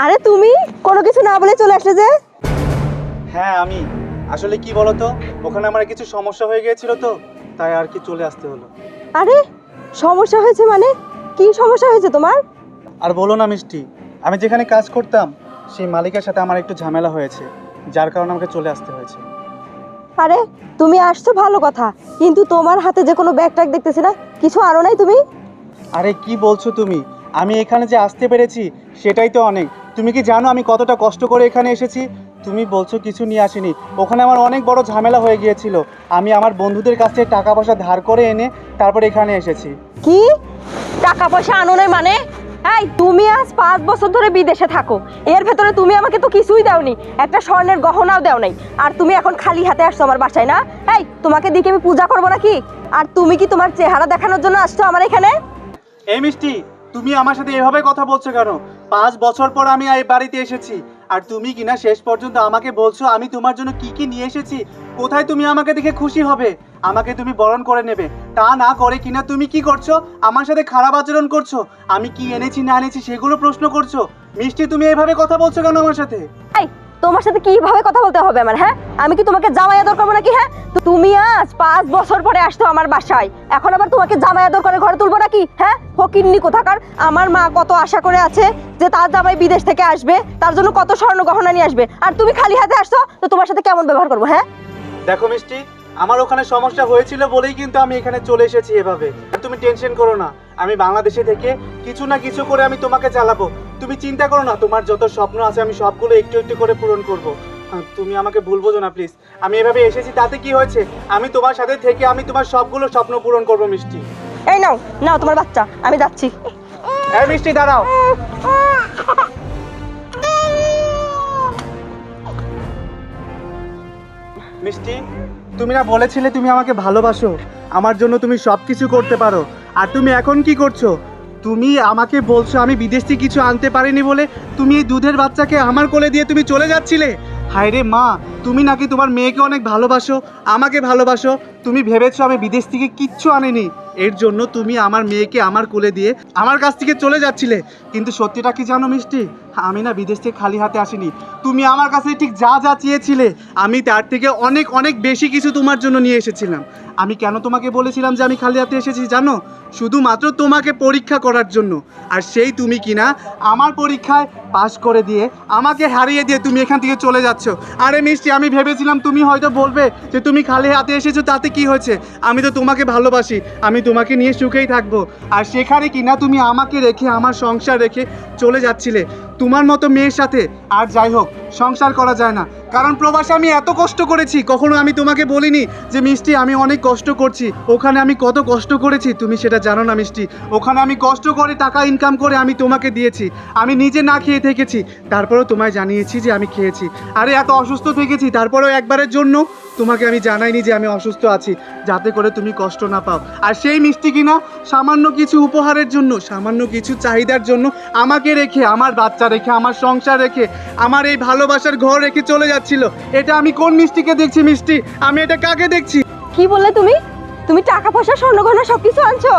আরে তুমি কোনো কিছু না বলে চলে আসলে যে? হ্যাঁ আমি আসলে কি বলতো, ওখানে আমার কিছু সমস্যা হয়ে গিয়েছিল তো, তাই আর কি চলে আসতে হলো। আরে সমস্যা হয়েছে মানে? কি সমস্যা হয়েছে তোমার? আর বলো না মিষ্টি, আমি যেখানে কাজ করতাম সেই মালিকের সাথে আমার একটু ঝামেলা হয়েছে, যার কারণে আমাকে চলে আসতে হয়েছে। আরে তুমি আসছো ভালো কথা, কিন্তু তোমার হাতে যে কোনো ব্যাগ ট্যাগ দেখতেছি না, কিছু আনো নাই তুমি? আরে কি বলছো তুমি, আমি এখানে যে আসতে পেরেছি সেটাই তো অনেক। তুমি কি জানো আমি কতটা কষ্ট করে এখানে এসেছি? তুমি বলছো কিছু নিয়ে আসিনি, ওখানে আমার অনেক বড় ঝামেলা হয়ে গিয়েছিল। আমি আমার বন্ধুদের কাছ থেকে টাকা পয়সা ধার করে এনে তারপর এখানে এসেছি। কি টাকা পয়সা আনো নাই মানে? এই তুমি আজ 5 বছর ধরে বিদেশে থাকো, এর ভেতরে তুমি আমাকে তো কিছুই দাওনি, একটা স্বর্ণের গহনাও দাও নাই, আর তুমি এখন খালি হাতে আসছো আমার বাসায় না? এই তোমাকে দেখে আমি পূজা করবো নাকি? আর তুমি কি তোমার চেহারা দেখানোর জন্য আসছো আমার এখানে? এই মিষ্টি, তুমি আমার সাথে এভাবে কথা বলছো কেন? 5 বছর পর আমি এই বাড়িতে এসেছি, আর তুমি কিনা শেষ পর্যন্ত আমাকে বলছো আমি তোমার জন্য কি কি নিয়ে এসেছি। কোথায় তুমি আমাকে দেখে খুশি হবে, আমাকে তুমি বরণ করে নেবে, তা না করে কিনা তুমি কি করছো, আমার সাথে খারাপ আচরণ করছো, আমি কি এনেছি না এনেছি সেগুলো প্রশ্ন করছো। মিষ্টি, তুমি এইভাবে কথা বলছো কেন আমার সাথে? এই তোমার সাথে কিভাবে কথা বলতে হবে আমার? হ্যাঁ, আমি কি তোমাকে জামাই আদর করবো নাকি? হ্যাঁ, তো তুমি আজ 5 বছর পরে আসছো আমার বাসায়, এখন আবার তোমাকে জামাই আদর করে ঘরে তুলবো নাকি? হ্যাঁ, ফকিন্নি কোথাকার। আমার মা কত আশা করে আছে যে তার জামাই বিদেশ থেকে আসবে, তার জন্য কত স্বর্ণ গহনা নিয়ে আসবে, আর তুমি খালি হাতে আসছো, তো তোমার সাথে কেমন ব্যবহার করবো? হ্যাঁ দেখো মিষ্টি, আমার ওখানে সমস্যা হয়েছিল বলেই কিন্তু আমি এখানে চলে এসেছি এভাবে। আর তুমি টেনশন করো না, আমি বাংলাদেশে থেকে কিছু না কিছু করে আমি তোমাকে চালাবো। তুমি চিন্তা করো না, তোমার যত স্বপ্ন আছে আমি সবগুলো একটু একটু করে পূরণ করব। তুমি আমাকে ভুল বোঝো না প্লিজ। আমি এভাবে এসেছি তাতে কি হয়েছে, আমি তোমার সাথে থেকে আমি তোমার সবগুলো স্বপ্ন পূরণ করব মিষ্টি। এই নাও নাও তোমার বাচ্চা, আমি যাচ্ছি। এই মিষ্টি দাঁড়াও। মিষ্টি, তুমি না বলেছিলে তুমি আমাকে ভালোবাসো, আমার জন্য তুমি সব কিছু করতে পারো, আর তুমি এখন কি করছো? তুমি আমাকে বলছো আমি বিদেশ থেকে কিছু আনতে পারিনি বলে তুমি এই দুধের বাচ্চাকে আমার কোলে দিয়ে তুমি চলে যাচ্ছিলে। হায় রে মা, তুমি নাকি তোমার মেয়েকে অনেক ভালোবাসো, আমাকে ভালোবাসো, তুমি ভেবেছো আমি বিদেশ থেকে কিচ্ছু আনিনি, এর জন্য তুমি আমার মেয়েকে আমার কোলে দিয়ে আমার কাছ থেকে চলে যাচ্ছিলে। কিন্তু সত্যিটা কি জানো মিষ্টি, আমি না বিদেশ থেকে খালি হাতে আসিনি। তুমি আমার কাছে ঠিক যা যা চেয়েছিলে আমি তার থেকে অনেক অনেক বেশি কিছু তোমার জন্য নিয়ে এসেছিলাম। আমি কেন তোমাকে বলেছিলাম যে আমি খালি হাতে এসেছি জানো? শুধুমাত্র তোমাকে পরীক্ষা করার জন্য। আর সেই তুমি কিনা আমার পরীক্ষায় পাশ করে দিয়ে আমাকে হারিয়ে দিয়ে তুমি এখান থেকে চলে যাচ্ছ। আরে মিষ্টি, আমি ভেবেছিলাম তুমি হয়তো বলবে যে তুমি খালি হাতে এসেছো তাতে কি হয়েছে, আমি তো তোমাকে ভালোবাসি, আমি তোমাকে নিয়ে সুখেই থাকবো। আর সেখানে কিনা তুমি আমাকে রেখে আমার সংসার রেখে চলে যাচ্ছিলে তোমার মতো মেয়ের সাথে। আর যাই হোক, সংসার করা যায় না, কারণ প্রবাসে আমি এত কষ্ট করেছি, কখনো আমি তোমাকে বলিনি যে মিষ্টি আমি অনেক কষ্ট করছি। ওখানে আমি কত কষ্ট করেছি তুমি সেটা জানো না মিষ্টি। ওখানে আমি কষ্ট করে টাকা ইনকাম করে আমি তোমাকে দিয়েছি, আমি নিজে না খেয়ে থেকেছি, তারপরেও তোমায় জানিয়েছি যে আমি খেয়েছি। আরে এত অসুস্থ থেকেছি, তারপরেও একবারের জন্য তোমাকে আমি জানাইনি যে আমি অসুস্থ আছি, যাতে করে তুমি কষ্ট না পাও। আর সেই মিষ্টি কিনা সামান্য কিছু উপহারের জন্য, সামান্য কিছু চাহিদার জন্য আমাকে রেখে, আমার বাচ্চা রেখে, আমার সংসার রেখে, আমার এই ভালোবাসার ঘর রেখে চলে যাচ্ছিল। এটা আমি কোন মিষ্টিকে দেখছি মিষ্টি, আমি এটা কাকে দেখছি? কি বললে তুমি? তুমি টাকা পয়সা স্বর্ণ গহনা সবকিছু আনছো?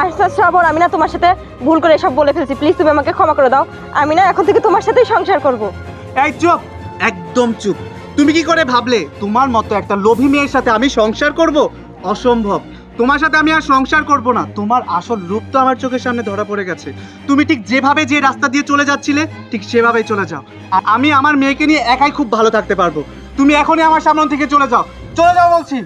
আচ্ছা শ্রাবণ, আমি না তোমার সাথে ভুল করে সব বলে ফেলছি, প্লিজ তুমি আমাকে ক্ষমা করে দাও। আমি না এখন থেকে তোমার সাথেই সংসার করব। এই চুপ, একদম চুপ। তুমি কি করে ভাবলে তোমার মতো একটা লোভী মেয়ের সাথে আমি সংসার করব? অসম্ভব, তোমার সাথে আমি আর সংসার করব না। তোমার আসল রূপ তো আমার চোখের সামনে ধরা পড়ে গেছে। তুমি ঠিক যেভাবে যে রাস্তা দিয়ে চলে যাচ্ছিলে ঠিক সেভাবেই চলে যাও। আমি আমার মেয়েকে নিয়ে একাই খুব ভালো থাকতে পারবো। তুমি এখনই আমার সামনে থেকে চলে যাও, চলে যাও বলছি।